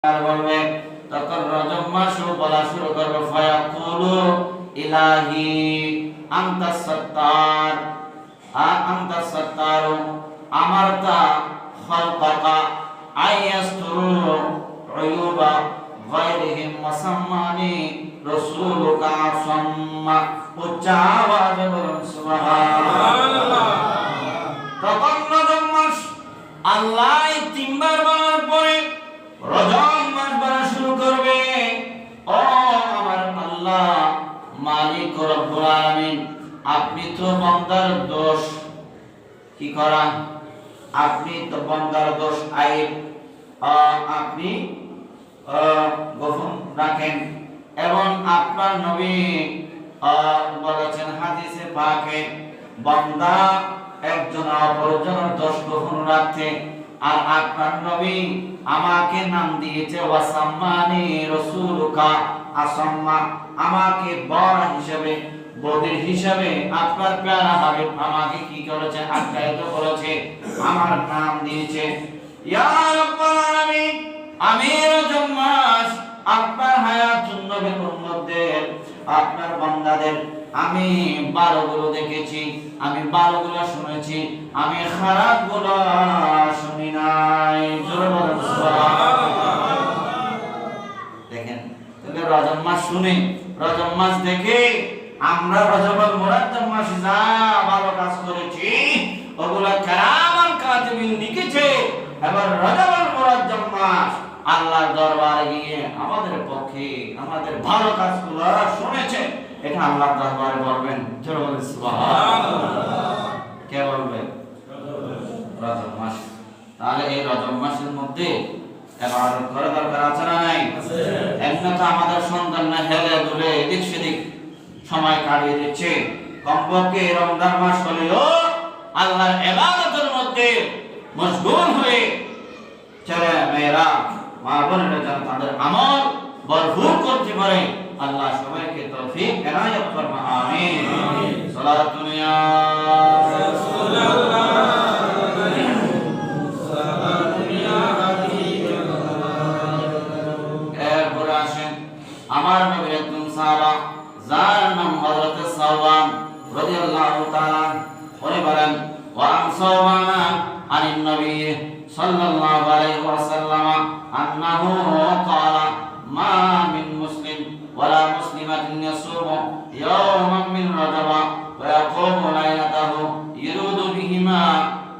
আর বলবে তখন রজব মাসও বলা শুরু করবে ফায়াকুলু ইলাহি আনতাস সাত্তার আনতাস সাত্তারু আমারতা খালকাকা আয়াসতুরু উয়ুবা গায়রিহিম ওয়াসাম্মানি রাসূলুকা সাম্মা উচ্চ আওয়াজে বলুন সুবহানাল্লাহ। তখন রজব মাস আল্লাহ তিনবার বলার পরে রজব মাস বলা শুরু করবে, ও আমার আল্লাহ মালিক রব্বুল আলামিন, আপনি তো বান্দার দোষ কি করা, আপনি তো বান্দার দোষ আইব আপনি গোপন রাখেন। এবং আপনার নবী বলেছেন হাদিসে পাকে, বান্দা একজন অপরজনের দোষ গোপন রাখতে, আর আপনার নবী আমাকে নাম দিয়েছে ওয়াসাম্মানি রাসূলুকা আসাম্মা, আমাকে বড় হিসেবে বদির হিসেবে আপনার প্যারা হাবিব আমাকে কি করেছে, আখ্যায়িত করেছে, আমার নাম দিয়েছে। ইয়া রাব্বুল আলামিন, আমি রজব মাস আপনার হায়াতুন নবীর উম্মতদের আপনার বান্দাদের আমি ভালোগুলো দেখেছি, আমি ভালোগুলো শুনেছি, আমি খারাপগুলো শুনি নাই। জোরে বলেন সুবহানাল্লাহ। দেখেন তাহলে রজব মাস শুনে, রজব মাস দেখে আমরা রজবুল মুরাজ্জাম মাসে যা ভালো কাজ করেছি ওগুলা কিরামান কাতিবিন লিখেছে। এবার রজবুল মুরাজ্জাম মাস আল্লাহর দরবারে গিয়ে আমাদের পক্ষে আমাদের ভালো কাজগুলো শুনেছে, এটা আল্লাহর দরবারে বলবেন। জোরে বলেন সুবহানাল্লাহ। কে বলবে? রজব মাস। তাহলে এই রজব মাসের মধ্যে ইবাদত করা দরকার আছে না নাই? আছে। এমনি তো আমাদের সন্তানরা হেলে দুলে এদিক সেদিক সময় কাটিয়ে দিচ্ছে, কমপক্ষে রমজান মাস হলেও আল্লাহর ইবাদতের মধ্যে মশগুল হয়ে ছেলে মেয়েরা মা বোনেরা যেন তাদের আমল ভরপুর করতে পারে। আল্লাহ সবাইকে তৌফিক এনায়েত ফরমা, আমিন। সালাতুন ইয়া রাসূলুল্লাহ, সালাতুন ইয়া হাবিবাল্লাহ। এরপর আসেন আমার নবীর একজন সাহাবা যার নাম হযরত সাওবান রাদিয়াল্লাহু তাআলা, উনি বলেন ওয়া আমসাওয়ানা আনিন নবী সাল্লাল্লাহু আলাইহি ওয়াসাল্লাম আন্নাহু ক্বালা মা মিন মুসলিম ওয়ালা মুসলিমাতিন ইয়াসুমু ইয়াওমান মিন রাজাব ওয়া ইয়াকুমু লাইলাতাহু ইউরিদু বিহিমা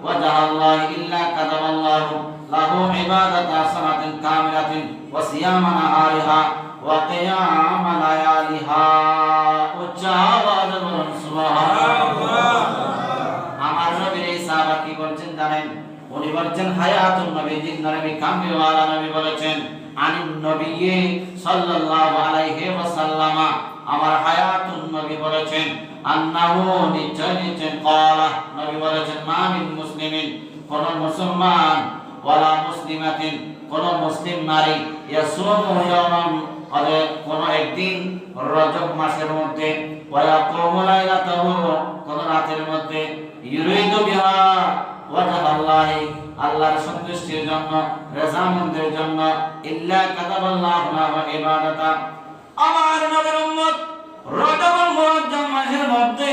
ওয়াজহাল্লাহি ইল্লা কাতাবাল্লাহু লাহু ইবাদাতা সানাতিন কামিলাতিন ওয়া সিয়ামা নাহারিহা ওয়া কিয়ামা লায়ালিহা। উচ্চাওয়াজে বলুন সুবহানাল্লাহ। আমার নবীর এই সাহাবা কি বলছেন জানেন? উনি বলছেন হায়াতুন নবী, জিন্নার নবী কামলিওয়ালা নবী বলেছেন আনিন নবী সাল্লাল্লাহু আলাইহি ওয়াসাল্লাম, আমার হায়াতুন নবী বলেছেন আন্নাহু নিশ্চয় ক্বালা, নবী বলেছেন মা মিন মুসলিমিন, কোন মুসলমান ওয়ালা মুসলিমাতিন, কোন মুসলিম নারী ইয়াসুমু ইয়াওমান, কোন একদিন রজব মাসের মধ্যে ওয়া ইয়াকুমু লাইলাতাহু, কোন রাতের মধ্যে ইউরিদু বিহা ওয়াজহাল্লাহি, আল্লাহর সন্তুষ্টির জন্য রাজামন্দের জন্য ইল্লা কাতাবাল্লাহু লাহু ইবাদাতা। আমার নবীর উম্মত রজবুল মুরাজ্জাম মাসের মধ্যে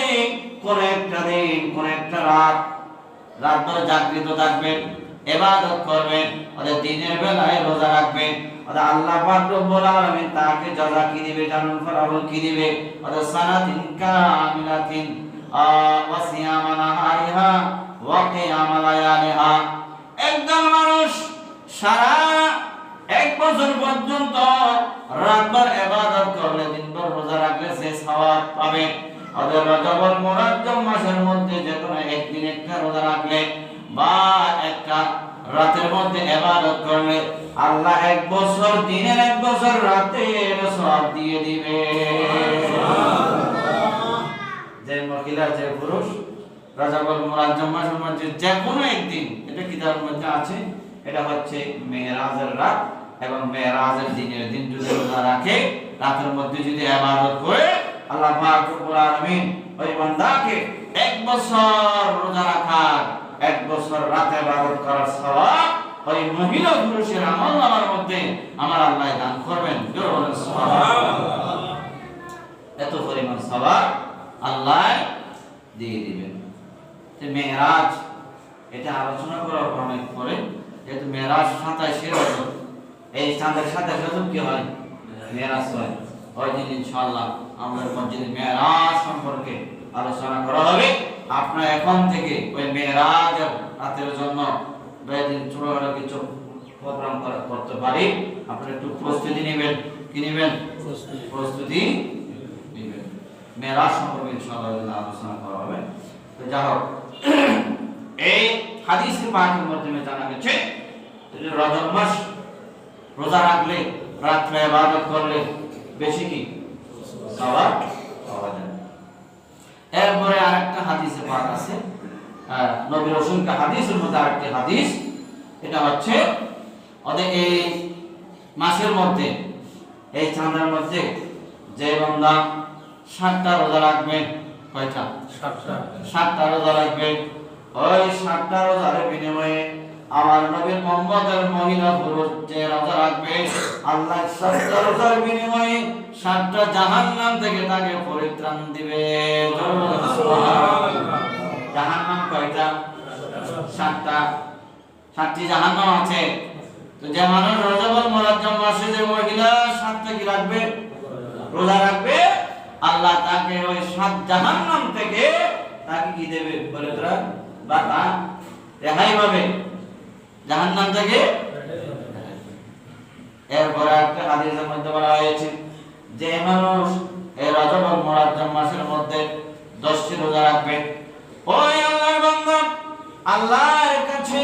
কোন একটা দিন কোন একটা রাতভর জাগৃত থাকবেন, ইবাদত করবেন, ওদের দিনের বেলায় রোজা রাখবেন, ওদের আল্লাহ পাক রব্বুল আলামিন তাকে জাযা কি দিবে জানুন, ফলাফল কি দিবে, ওদের সানাতিন কামিলাতিন ওয়া সিয়ামা নাহারিহা ওয়া কিয়ামা লায়ালিহা। একজন মানুষ সারা এক বছর পর্যন্ত রাতভর ইবাদত করলে, দিনভর রোজা রাখলে সে সওয়াব পাবে। ওদের রজবুল মুরাজ্জাম মাসের মধ্যে যে কোনো একদিন একটা রোজা রাখলে বা একটা রাতের মধ্যে ইবাদত করলে আল্লাহ এক বছর দিনের এক বছর রাতের সওয়াব দিয়ে দিবে। যে মহিলা যে পুরুষ রজবুল মুরাজ্জাম মাসের মধ্যে যে কোনো একদিন, এটা কিতাবের মধ্যে আছে, এটা হচ্ছে মেরাজের রাত এবং মেরাজের দিনের দিন যদি রোজা রাখে, রাতের মধ্যে যদি ইবাদত করে, আল্লাহ পাক রব্বুল আলামিন ওই বান্দাকে এক বছর রোজা রাখার, এক বছর রাতে ইবাদত করার সওয়াব ওই মহিলা পুরুষের আমলনামার মধ্যে আমার আল্লাহ দান করবেন। জোরে বলেন সুবহানাল্লাহ। এত পরিমাণ সওয়াব আল্লাহ দিয়ে দিবেন। মেরাজ এটা আলোচনা করার অনেক পরে, যেহেতু মেরাজ 27 রজব, এই চাঁদের 27 রজব কি হয়? মেরাজ হয়। ওই দিন ইনশাআল্লাহ আমাদের মসজিদে মেরাজ সম্পর্কে আলোচনা করা হবে। আপনারা এখন থেকে ওই মেরাজের রাতের জন্য দুদিন ছোটখাটো কিছু প্রোগ্রাম করতে পারি। আপনারা একটু প্রস্তুতি নেবেন। কি নেবেন? প্রস্তুতি নেবেন। মেরাজ সম্পর্কে ইনশাআল্লাহ আলোচনা করা হবে। তো যাই হোক, এই হাদিস পাকের মাধ্যমে জানা গেছে যে রজব মাস রোজা রাখলে, রাত্রে ইবাদত করলে বেশি কি সওয়াব পাওয়া যায়। এরপরে আরেকটা হাদিসে পাক আছে, নবী রাসূলকে হাদিসের মধ্যে আরেকটি হাদিস, এটা হচ্ছে ওদের এই মাসের মধ্যে, এই চাঁদের মধ্যে যে বান্দা 7টা রোজা রাখবে, কয়টা? 7টা রোজা রাখবে। ওই 7টা রোজার বিনিময়ে আমার নবীর মুহাম্মদের মহিলা পুরুষ যে রোজা রাখবে, আল্লাহ 7টা রোজার বিনিময়ে 7টা জাহান্নাম থেকে তাকে পরিত্রাণ দিবে। সুবহানাল্লাহ। জাহান্নাম কয়টা? 7টা। 7টি জাহান্নাম আছে। তো যে মানুষ রজবুল মুআজ্জম মাসে যে মহিলা 7টা কি রাখবে? রোজা রাখবে, আল্লাহ তাকে ওই 7 জাহান্নাম থেকে তাকে কি দেবে? পরিত্রাণ বা তা রেহাই পাবে জাহান্নাম থেকে। এরপরে একটা হাদিসের মধ্যে বলা হয়েছে যে মানুষ এই রজবুল মুআজ্জম মাসের মধ্যে 10টি রোজা রাখবে, ওই আল্লাহর বান্দা আল্লাহর কাছে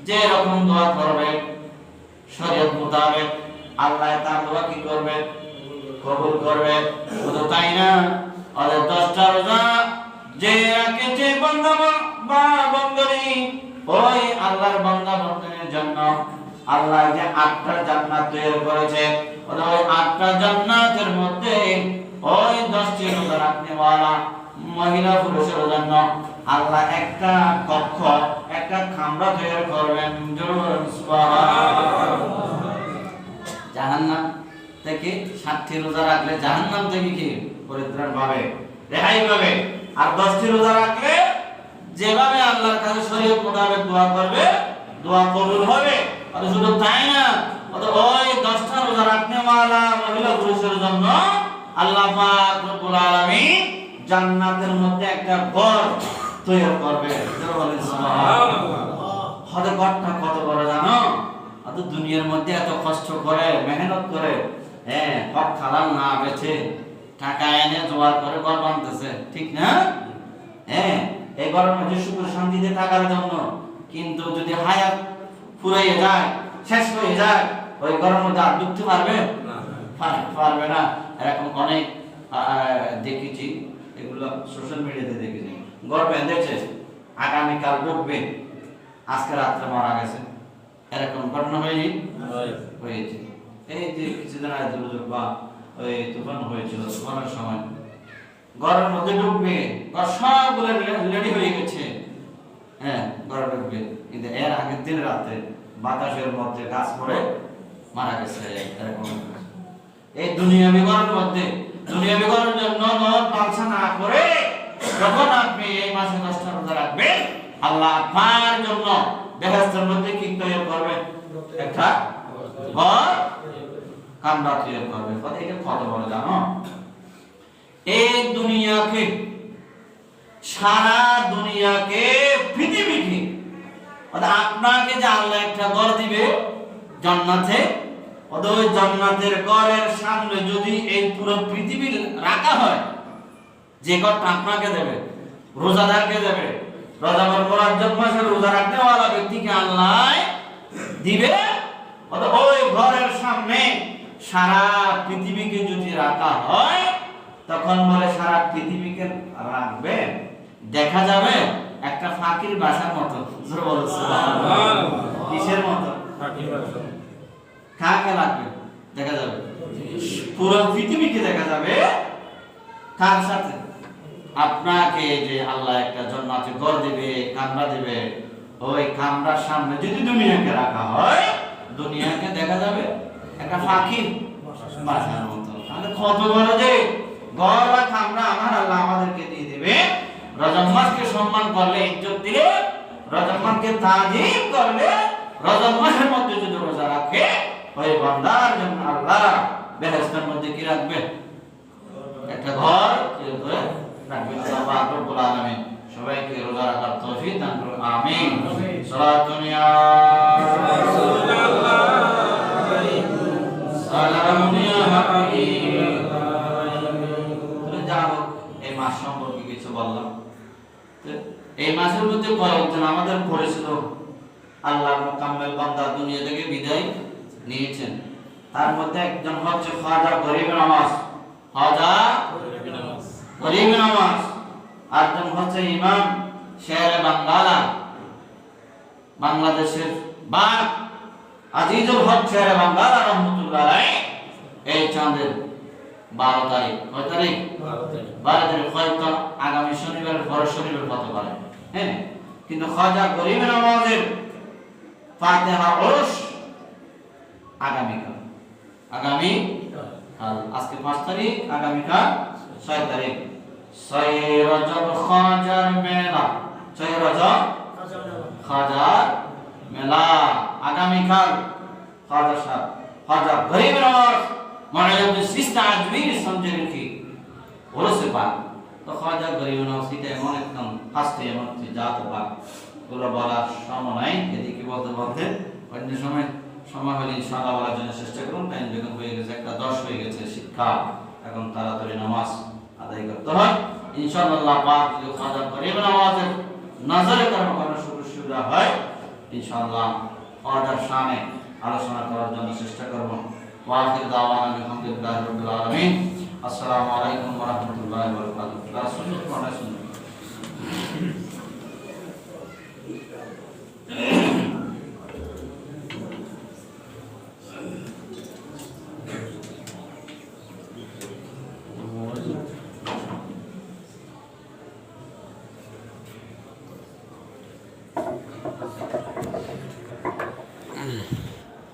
যে রকম দোয়া করবে শরীয়ত মোতাবেক, আল্লাহ তার দোয়া কি করবে? কবুল করবে। শুধু তাই না, ওদের 10টা রোজা যে রাখে, যে বান্দা বা বন্দী, ওই আল্লাহর বান্দা বন্দীর জন্য আল্লাহ যে 8টা জান্নাত তৈরি করেছে, ওই 8টা জান্নাতের মধ্যে ওই 10টি রোজা রাখনেওয়ালা মহিলা পুরুষের জন্য আল্লাহ একটা কক্ষ, একটা কামরা তৈরি করবেন। জাহান্নাম থেকে 7টি রোজা রাখলে জাহান্নাম থেকে কি পরিত্রাণ পাবে, রেহাই পাবে। আর 10টি রোজা রাখলে যেভাবে আল্লাহর কাছে শরীয়ত মোতাবেক দোয়া করবে, দোয়া কবুল হবে। আর শুধু তাই না, ওই 10টা রোজা রাখনেওয়ালা মহিলা পুরুষের জন্য আল্লাহ পাক রব্বুল আলামিন জান্নাতের মধ্যে একটা ঘর তৈরি করবে। হতে ঘরটা কত বড় জানো? অত দুনিয়ার মধ্যে এত কষ্ট করে মেহনত করে, হক হালাল না বেচে টাকা এনে জোগাড় করে ঘর বানতেছে, ঠিক না? এই ঘরের মধ্যে সুখ শান্তিতে থাকার জন্য। কিন্তু যদি হায়াত ফুরাইয়ে যায়, শেষ হয়ে যায়, ওই ঘরের মধ্যে আর ঢুকতে পারবে পারবে না। এরকম অনেক দেখেছি, এগুলো সোশ্যাল মিডিয়াতে দেখেছি। ঘর বেঁধেছে, আগামীকাল ঢুকবে, আজকে রাত্রে মারা গেছে, এরকম ঘটনা হয়েছে। এই যে কিছুদিন আগে দুর্যোগ বা ওই তুফান হয়েছিল, তুফানের সময় ঘরের মধ্যে ঢুকবে, ঘর সবগুলো রেডি হয়ে গেছে, ঘরে ঢুকবে, কিন্তু এর আগের দিন রাতে বাতাসের মধ্যে গাছ পড়ে মারা গেছে। এরকম এই দুনিয়াবি ঘরের মধ্যে, দুনিয়াবি ঘরের জন্য নর পালসা না করে যখন আপনি এই মাসে 10টা রোজা রাখবেন, আল্লাহ আপনার জন্য বেহেশতের মধ্যে কি তৈরি করবে? একটা ঘর, কামরা তৈরি করবে। এটা কত বড় জানো? এই দুনিয়াকে, সারা দুনিয়াকে, পৃথিবীকে, আপনাকে যে আল্লাহ একটা ঘর দিবে জান্নাতে, ওই জান্নাতের ঘরের সামনে যদি এই পুরো পৃথিবী রাখা হয়, যে ঘরটা আপনাকে দেবে, রোজাদারকে দেবে, রজবুল মুআজ্জম মাসে রোজা রাখনেওয়ালা ব্যক্তিকে আল্লাহ দিবে, ওই ঘরের সামনে সারা পৃথিবীকে যদি রাখা হয়, তখন বলে সারা পৃথিবীকে রাখবে, দেখা যাবে একটা ফাঁকির বাসার মতো। কিসের মতো? কাকে লাগবে? দেখা যাবে পুরো পৃথিবীকে দেখা যাবে। কার সাথে? আপনাকে যে আল্লাহ একটা জান্নাতে ঘর দিবে, কামরা দিবে, ওই কামরার সামনে যদি দুনিয়াকে রাখা হয়, দুনিয়াকে দেখা যাবে একটা পাখি বাসার মতো। তাহলে কত বড় যে ঘর বা কামরা আমার আল্লাহ আমাদেরকে দিয়ে দেবে। রজব মাসকে সম্মান করলে, ইজ্জত দিলে, রজব মাসকে তাজিম করলে, রজব মাসের মধ্যে যদি রোজা রাখে, ওই বান্দার জন্য আল্লাহ বেহেশতের মধ্যে কি রাখবে? একটা ঘর তৈরি করে রাখবে। আল্লাহ পাক রব্বুল আলামিন সবাইকে রোজা রাখার তৌফিক দান করুন। আমিন। সালাতুন ইয়া রাসূলুল্লাহ, সালামুন ইয়া হাবিব। তাহলে যাও, এই মাস সম্পর্কে কিছু বললাম। এই মাসের মধ্যে কয়েকজন আমাদের পরিচিত আল্লাহর মুকাম্মেল বান্দা দুনিয়া থেকে বিদায় নিয়েছেন। তার মধ্যে একজন হচ্ছে খাজা গরিব নওয়াজ, খাজা গরিব নওয়াজ। আরেকজন হচ্ছে ইমাম শের বাঙ্গালা, বাংলাদেশের বাপ আজিজুল হক শের বাঙ্গালা রহমতুল্লাহ আলাইহি। এই চাঁদের 12 তারিখ, কয় তারিখ? 12 তারিখ। হয়তো আগামী শনিবার, পরের শনিবার হতে পারে, হ্যাঁ। কিন্তু খাজা গরিব নওয়াজের ফাতিহা ওরস আগামীকাল, আজকে 5 তারিখ, আগামীকাল 6 তারিখ। 6 রজব খাজার মেলা, 6 রজব খাজার মেলা আগামীকাল। খাজা সাহেব, খাজা গরিব নওয়াজ মৌলানা সিস্তা আজমির সমঝেন কি ওরসে পাক। তো খাজা গরিব নওয়াজ এটা এমন একদম ফাস্টে এমন জাত পাক, ওগুলো বলার সময় নাই। এদিকে বলতে বলতে অন্য সময় হলে ইনশাআল্লাহ বলার জন্য চেষ্টা করুন। টাইম যখন হয়ে গেছে 1:10 হয়ে গেছে, শিক্ষা এখন তাড়াতাড়ি নামাজ আদায় করতে হয়। ইনশাআল্লাহ পাক যদি খাজা গরিব নওয়াজের নজরে কোনো সুবিধা হয়, ইনশাআল্লাহ খাজার শানে আলোচনা করার জন্য চেষ্টা করব। ওয়া আখির দাওয়ানা আলহামদুলিল্লাহি রাব্বিল আলামিন। আসসালামু আলাইকুম ওয়া রাহমাতুল্লাহি ওয়া বারাকাতুহু।